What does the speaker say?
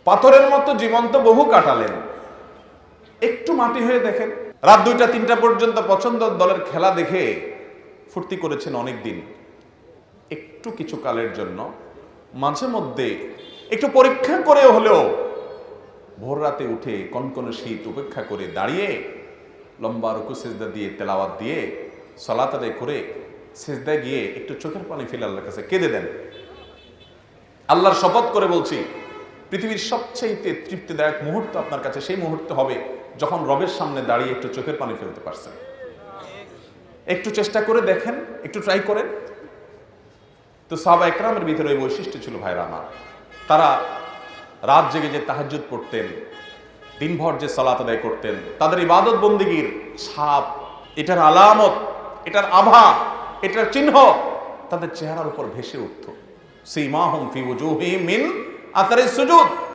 পাথরের মতো জীবন্ত বহু কাটালেন, একটু মাটি হয়ে দেখেন। রাত 2টা-3টা পর্যন্ত পছন্দ দলের খেলা দেখে ফুর্তি করেছেন অনেক দিন, একটু কিছু কালের জন্য মাঝে মধ্যে একটু পরীক্ষা করে হলেও ভোর রাতে উঠে কনকনে শীত উপেক্ষা করে দাঁড়িয়ে লম্বা রুকু সিজদা দিয়ে তেলাওয়াত দিয়ে সালাত আদায় করে সিজদায় গিয়ে একটু চোখের পানি ফেলে আল্লাহর কাছে কেঁদে দেন। আল্লাহর শপথ করে বলছি, পৃথিবীর সবচেয়ে তৃপ্তিদায়ক মুহূর্ত আপনার কাছে সেই মুহূর্ত হবে যখন রবের সামনে দাঁড়িয়ে একটু চোখের পানি ফেলতে পারছেন। একটু চেষ্টা করে দেখেন, একটু ট্রাই করেন। তো সাহাবা একরামের ভিতরে ওই বৈশিষ্ট্য ছিল ভাইরা আমার। তারা রাত জেগে যে তাহাজ্জুদ পড়তেন, দিনভর যে সালাত আদায় করতেন, তাদের ইবাদত বন্দেগীর ছাপ, এটার আলামত, এটার আভা, এটার চিহ্ন তাদের চেহারার উপর ভেসে উঠত। সীমাহুম ফি ওজুহিহিম মিন আসারিস সুজুদ।